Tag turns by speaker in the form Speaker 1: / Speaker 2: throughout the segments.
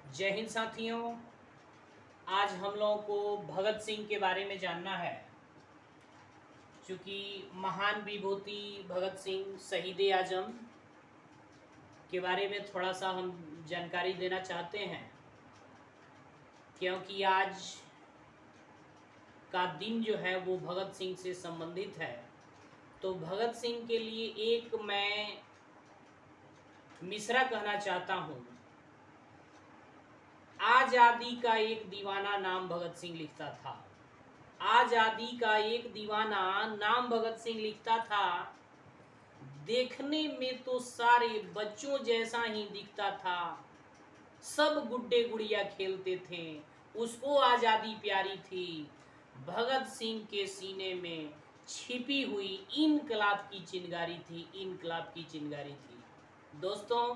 Speaker 1: जय हिंद साथियों। आज हम लोगों को भगत सिंह के बारे में जानना है। चूँकि महान विभूति भगत सिंह शहीद आजम के बारे में थोड़ा सा हम जानकारी देना चाहते हैं, क्योंकि आज का दिन जो है वो भगत सिंह से संबंधित है। तो भगत सिंह के लिए एक मैं मिसरा कहना चाहता हूँ। आज़ादी का एक दीवाना नाम भगत सिंह लिखता था। आज़ादी का एक दीवाना नाम भगत सिंह लिखता था। देखने में तो सारे बच्चों जैसा ही दिखता था। सब गुड्डे गुड़िया खेलते थे, उसको आज़ादी प्यारी थी। भगत सिंह के सीने में छिपी हुई इनकलाब की चिंगारी थी, इनकलाब की चिंगारी थी। दोस्तों,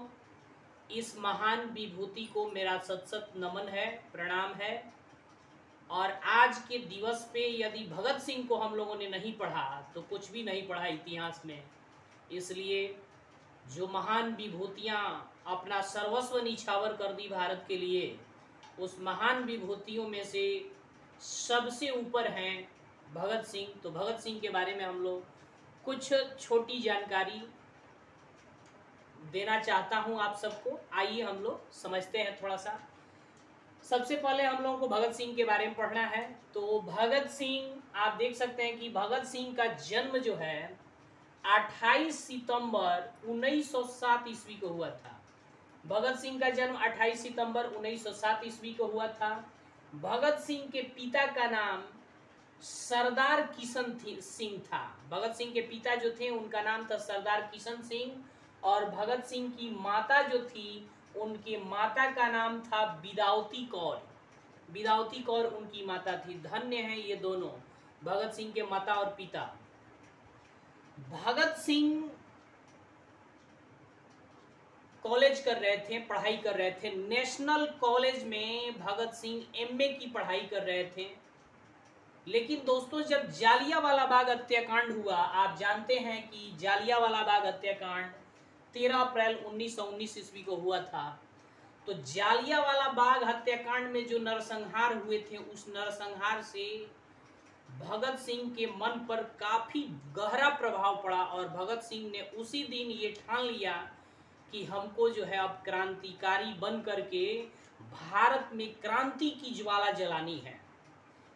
Speaker 1: इस महान विभूति को मेरा सत सत नमन है, प्रणाम है। और आज के दिवस पे यदि भगत सिंह को हम लोगों ने नहीं पढ़ा तो कुछ भी नहीं पढ़ा इतिहास में। इसलिए जो महान विभूतियाँ अपना सर्वस्व निछावर कर दी भारत के लिए, उस महान विभूतियों में से सबसे ऊपर हैं भगत सिंह। तो भगत सिंह के बारे में हम लोग कुछ छोटी जानकारी देना चाहता हूं आप सबको। आइए हम लोग समझते हैं थोड़ा सा। सबसे पहले हम लोगों को भगत सिंह के बारे में पढ़ना है। तो भगत सिंह, आप देख सकते हैं कि भगत सिंह का जन्म जो है 28 सितंबर 1907 ईस्वी को हुआ था। भगत सिंह का जन्म 28 सितंबर 1907 ईस्वी को हुआ था। भगत सिंह के पिता का नाम सरदार किशन सिंह था। भगत सिंह के पिता जो थे उनका नाम था सरदार किशन सिंह। और भगत सिंह की माता जो थी, उनके माता का नाम था बिदावती कौर। बिदावती कौर उनकी माता थी। धन्य हैं ये दोनों, भगत सिंह के माता और पिता। भगत सिंह कॉलेज कर रहे थे, पढ़ाई कर रहे थे। नेशनल कॉलेज में भगत सिंह एमए की पढ़ाई कर रहे थे। लेकिन दोस्तों, जब जालियांवाला बाग हत्याकांड हुआ, आप जानते हैं कि जालियांवाला बाग हत्याकांड 13 अप्रैल 1919 ईस्वी को हुआ था। तो जालियांवाला बाग हत्याकांड में जो नरसंहार हुए थे, उस नरसंहार से भगत सिंह के मन पर काफी गहरा प्रभाव पड़ा। और भगत सिंह ने उसी दिन ये ठान लिया कि हमको जो है अब क्रांतिकारी बन करके भारत में क्रांति की ज्वाला जलानी है।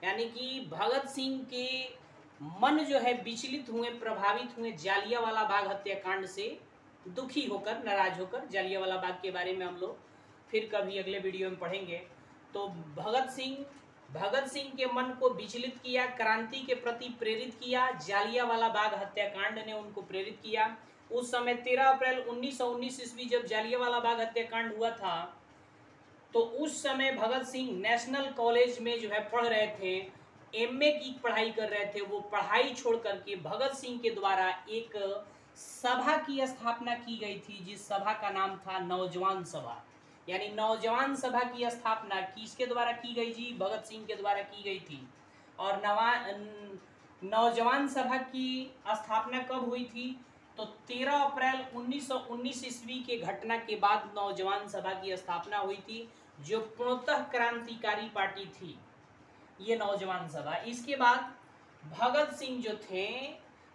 Speaker 1: यानी कि भगत सिंह के मन जो है विचलित हुए, प्रभावित हुए जालियांवाला बाग हत्याकांड से, दुखी होकर, नाराज होकर। जालियांवाला बाग के बारे में हम लोग फिर कभी अगले वीडियो में पढ़ेंगे। तो भगत सिंह के मन को विचलित किया, क्रांति के प्रति प्रेरित किया। जालियांवाला बाग हत्याकांड ने उनको प्रेरित किया। उस समय 13 अप्रैल 1919 ईस्वी जब जालियांवाला बाग हत्याकांड हुआ था, तो उस समय भगत सिंह नेशनल कॉलेज में जो है पढ़ रहे थे, एमए की पढ़ाई कर रहे थे। वो पढ़ाई छोड़ करके भगत सिंह के द्वारा एक सभा की स्थापना की गई थी, जिस सभा का नाम था नौजवान सभा। यानी नौजवान सभा की स्थापना किसके द्वारा की गई जी? भगत सिंह के द्वारा की गई थी। और नौजवान सभा की स्थापना कब हुई थी? तो 13 अप्रैल 1919 ईस्वी के घटना के बाद नौजवान सभा की स्थापना हुई थी, जो पूर्णतः क्रांतिकारी पार्टी थी, ये नौजवान सभा। इसके बाद भगत सिंह जो थे,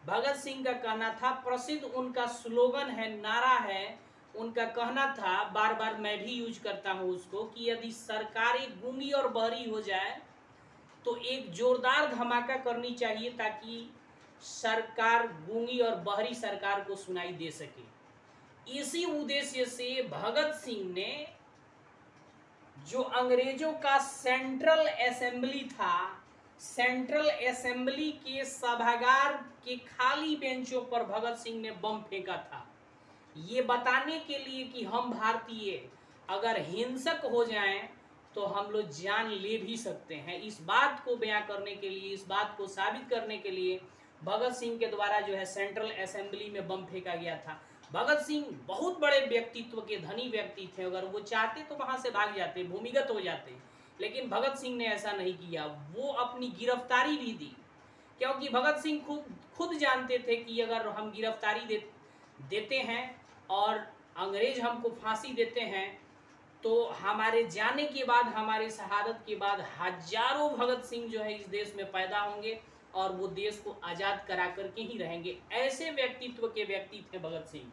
Speaker 1: भगत सिंह का कहना था, प्रसिद्ध उनका स्लोगन है, नारा है, उनका कहना था, बार बार मैं भी यूज करता हूं उसको, कि यदि सरकारें गूंगी और बहरी हो जाए तो एक जोरदार धमाका करनी चाहिए, ताकि सरकार गूंगी और बहरी सरकार को सुनाई दे सके। इसी उद्देश्य से भगत सिंह ने जो अंग्रेजों का सेंट्रल असेंबली था, सेंट्रल असेंबली के सभागार के खाली बेंचों पर भगत सिंह ने बम फेंका था, ये बताने के लिए कि हम भारतीय अगर हिंसक हो जाएं तो हम लोग जान ले भी सकते हैं। इस बात को बयां करने के लिए, इस बात को साबित करने के लिए भगत सिंह के द्वारा जो है सेंट्रल असेंबली में बम फेंका गया था। भगत सिंह बहुत बड़े व्यक्तित्व के धनी व्यक्ति थे। अगर वो चाहते तो वहां से भाग जाते, भूमिगत हो जाते, लेकिन भगत सिंह ने ऐसा नहीं किया। वो अपनी गिरफ्तारी भी दी, क्योंकि भगत सिंह खुद जानते थे कि अगर हम गिरफ्तारी देते हैं और अंग्रेज हमको फांसी देते हैं तो हमारे जाने के बाद, हमारे शहादत के बाद हजारों भगत सिंह जो है इस देश में पैदा होंगे और वो देश को आजाद करा करके ही रहेंगे। ऐसे व्यक्तित्व के व्यक्ति थे भगत सिंह।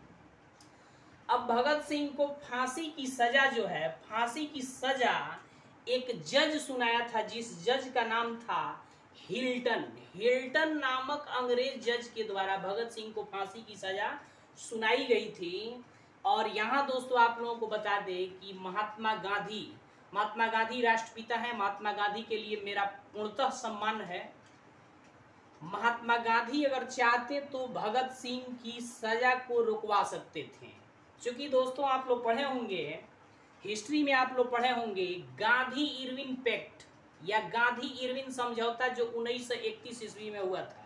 Speaker 1: अब भगत सिंह को फांसी की सजा जो है, फांसी की सजा एक जज सुनाया था, जिस जज का नाम था हिल्टन। हिल्टन नामक अंग्रेज जज के द्वारा भगत सिंह को फांसी की सजा सुनाई गई थी। और यहाँ दोस्तों आप लोगों को बता दें कि महात्मा गांधी राष्ट्रपिता हैं। महात्मा गांधी के लिए मेरा पूर्णतः सम्मान है। महात्मा गांधी अगर चाहते तो भगत सिंह की सजा को रुकवा सकते थे। क्योंकि दोस्तों आप लोग पढ़े होंगे, हिस्ट्री में आप लोग पढ़े होंगे, गांधी इरविन पैक्ट या गांधी इरविन समझौता जो 1931 ईस्वी में हुआ था।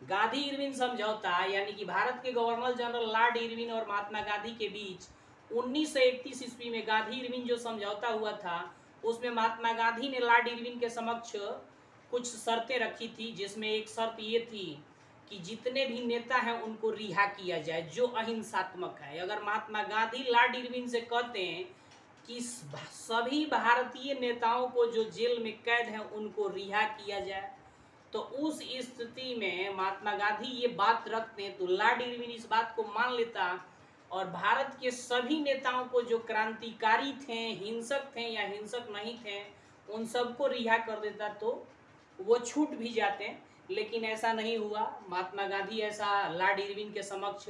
Speaker 1: गांधी इरविन समझौता यानी कि भारत के गवर्नर जनरल लॉर्ड इरविन और महात्मा गांधी के बीच 1931 ईस्वी में गांधी इरविन जो समझौता हुआ था, उसमें महात्मा गांधी ने लॉर्ड इरविन के समक्ष कुछ शर्तें रखी थी, जिसमें एक शर्त ये थी कि जितने भी नेता हैं उनको रिहा किया जाए जो अहिंसात्मक है। अगर महात्मा गांधी लॉर्ड इरविन से कहते हैं कि सभी भारतीय नेताओं को जो जेल में कैद हैं उनको रिहा किया जाए, तो उस स्थिति में महात्मा गांधी ये बात रखते तो लॉर्ड इरविन इस बात को मान लेता और भारत के सभी नेताओं को जो क्रांतिकारी थे, हिंसक थे या हिंसक नहीं थे, उन सबको रिहा कर देता तो वो छूट भी जाते। लेकिन ऐसा नहीं हुआ। महात्मा गांधी ऐसा लॉर्ड इरविन के समक्ष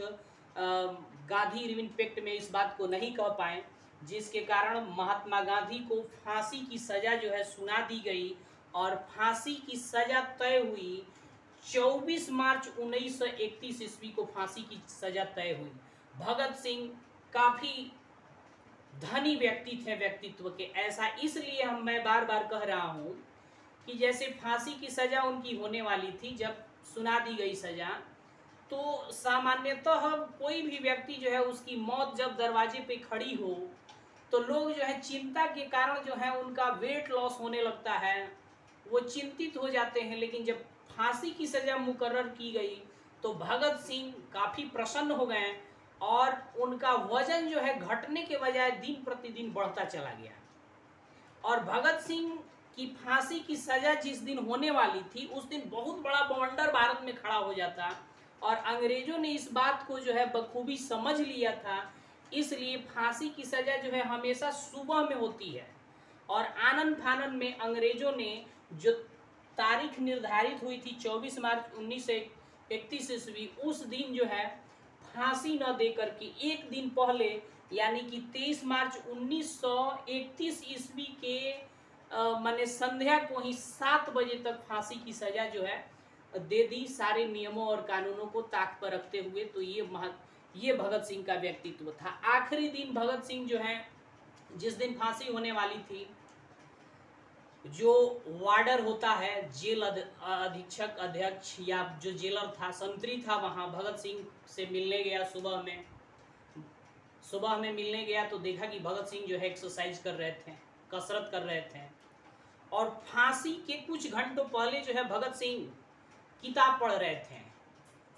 Speaker 1: गांधी इरविन पैक्ट में इस बात को नहीं कह पाए, जिसके कारण महात्मा गांधी को फांसी की सजा जो है सुना दी गई और फांसी की सजा तय हुई। 24 मार्च 1931 ईस्वी को फांसी की सजा तय हुई। भगत सिंह काफी धनी व्यक्ति थे व्यक्तित्व के। ऐसा इसलिए मैं बार बार कह रहा हूँ कि जैसे फांसी की सजा उनकी होने वाली थी, जब सुना दी गई सजा, तो सामान्यतः कोई भी व्यक्ति जो है उसकी मौत जब दरवाजे पे खड़ी हो तो लोग जो है चिंता के कारण जो है उनका वेट लॉस होने लगता है, वो चिंतित हो जाते हैं। लेकिन जब फांसी की सजा मुकर्रर की गई तो भगत सिंह काफ़ी प्रसन्न हो गए और उनका वजन जो है घटने के बजाय दिन प्रतिदिन बढ़ता चला गया। और भगत सिंह की फांसी की सजा जिस दिन होने वाली थी उस दिन बहुत बड़ा बवंडर भारत में खड़ा हो जाता और अंग्रेजों ने इस बात को जो है बखूबी समझ लिया था। इसलिए फांसी की सजा जो है हमेशा सुबह में होती है और आनन फानन में अंग्रेजों ने जो तारीख निर्धारित हुई थी 24 मार्च 1931 ईस्वी, उस दिन जो है फांसी न देकर के एक दिन पहले यानी कि 23 मार्च 1931 ईस्वी के माने संध्या को ही 7 बजे तक फांसी की सजा जो है दे दी, सारे नियमों और कानूनों को ताक पर रखते हुए। तो ये भगत सिंह का व्यक्तित्व था। आखिरी दिन भगत सिंह जो है जिस दिन फांसी होने वाली थी, जो वार्डर होता है, जेल अधीक्षक अध्यक्ष या जो जेलर था, संतरी था, वहाँ भगत सिंह से मिलने गया। सुबह में मिलने गया तो देखा कि भगत सिंह जो है एक्सरसाइज कर रहे थे, कसरत कर रहे थे। और फांसी के कुछ घंटों पहले जो है भगत सिंह किताब पढ़ रहे थे,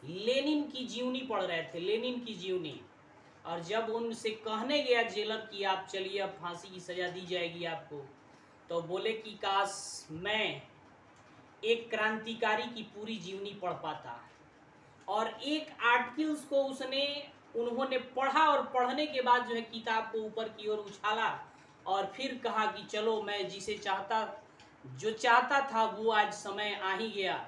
Speaker 1: लेनिन की जीवनी पढ़ रहे थे, लेनिन की जीवनी। और जब उनसे कहने गया जेलर कि आप चलिए अब फांसी की सजा दी जाएगी आपको, तो बोले कि काश मैं एक क्रांतिकारी की पूरी जीवनी पढ़ पाता। और एक आर्टिकल्स को उन्होंने पढ़ा और पढ़ने के बाद जो है किताब को ऊपर की ओर उछाला और फिर कहा कि चलो मैं जो चाहता था वो आज समय आ ही गया।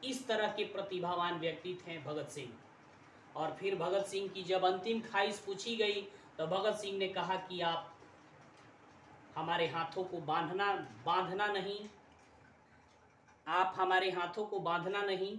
Speaker 1: इस तरह के प्रतिभावान व्यक्ति थे भगत सिंह। और फिर भगत सिंह की जब अंतिम ख्वाहिश पूछी गई तो भगत सिंह ने कहा कि आप हमारे हाथों को बांधना नहीं, आप हमारे हाथों को बांधना नहीं,